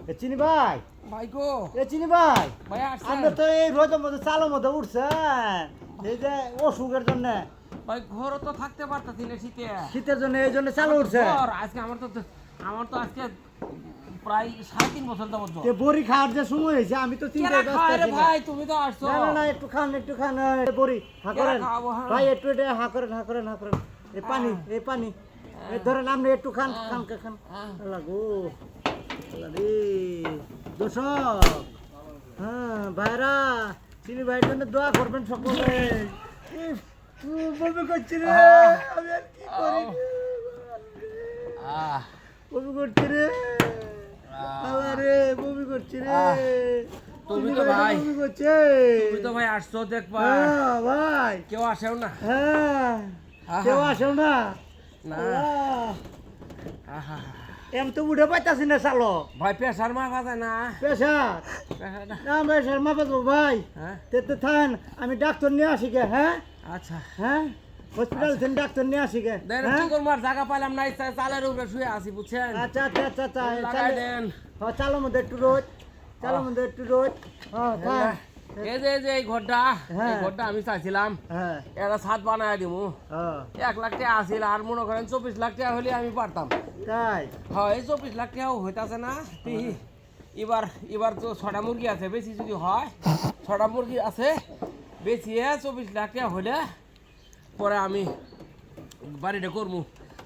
এ চিনি ভাই ভাই গো এ চিনি ভাই ভাই আসছেন আমরা তো এই রোদের মধ্যে চালের মধ্যে উঠছেন এই যে অসুখের জন্য ভাই ঘরও তো থাকতে পারতাছি না শীতে শীতের জন্য এই জন্য চালু উঠছে আজকে আমার তো আজকে প্রায় 3.5 বছর যাবত জ্বর। যে বড়ি খাওয়ার যে সময় হয়েছে আমি তো চিন্তা কেরা খায় রে ভাই তুমি তো আসছো না না না একটু খান এই বড়ি হা করেন খাওয়াবো, হ্যাঁ। ভাই একটু এটা হা করেন এই পানি এই ধরেন আপনি একটু খান লাগো রে দোষক হ্যাঁ ভাইরা চিনি ভাইয়ের জন্য দোয়া করবেন সকলে ইফ, বমি করছি রে আমি আর কি করি বমি করছি রে আরে বমি করছি রে তুমি চিনি তো ভাই বমি করছে তুমি তো ভাই আসছো দেখবা হ্যাঁ ভাই কেউ আসেও না হ্যাঁ আহা। কেউ আসেও না না। আল্লাহ। আহা। এম তো উঠে পাইতাছি না চালো ভাই প্রেসার মাপা যায় না পেশার প্রেসার না। না পেশার মা পাবো ভাই হ্যাঁ তে থান আমি ডাক্তার নিয়ে আসি গে হ্যাঁ আচ্ছা হ্যাঁ হসপিটাল থেকে ডাক্তার নিয়ে আসি গে দেন হ্যাঁ কি করবো আর জায়গা পাইলাম না ইচ্ছা চালের উপরে শুয়ে আছি বুঝছেন আচ্ছা লাগাই দেন হ্যাঁ চালো মধ্যে একটু রোদ হ্যাঁ থান এই যে এই ঘরটা হ্যাঁ। এই ঘরটা আমি চাইছিলাম হ্যাঁ একটা ছাদ বানায় দিমু হ্যাঁ 1 লাখ টাকা আসিল আর মনে করেন 24 লাখ টাকা হলে আমি পারতাম তাই হয় এই 24 লাখ টাকাও হইতাছে না এবার তো 6টা মুরগি আছে বেশি যদি হয় 6টা মুরগি আছে বেশি 24 লাখ টাকা হলে পরে আমি বাড়িটা করবো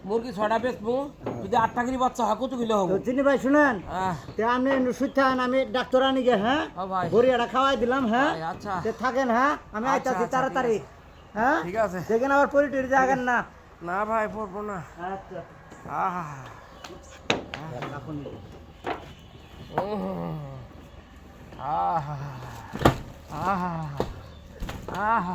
মুরগি 6টা বেচবো যদি 8টা করে বাচ্চা হয় কত কিলো তো হবো চিনি ভাই শুনেন আহ, তে আপনি সুথান আমি ডাক্তার আনি গে হ্যাঁ ও ভাই বড়িয়াটা খাওয়াই দিলাম হ্যাঁ ভাই, আচ্ছা তে থাকেন হ্যাঁ আমি আচ্ছা, আইতাছি আচ্ছা, তাড়াতাড়ি ঠিক হ্যাঁ ঠিক আছে দেখেন আবার পরিটরি যাবেন না না ভাই পড়বো না আচ্ছা আহা এখন আহা আহা আহা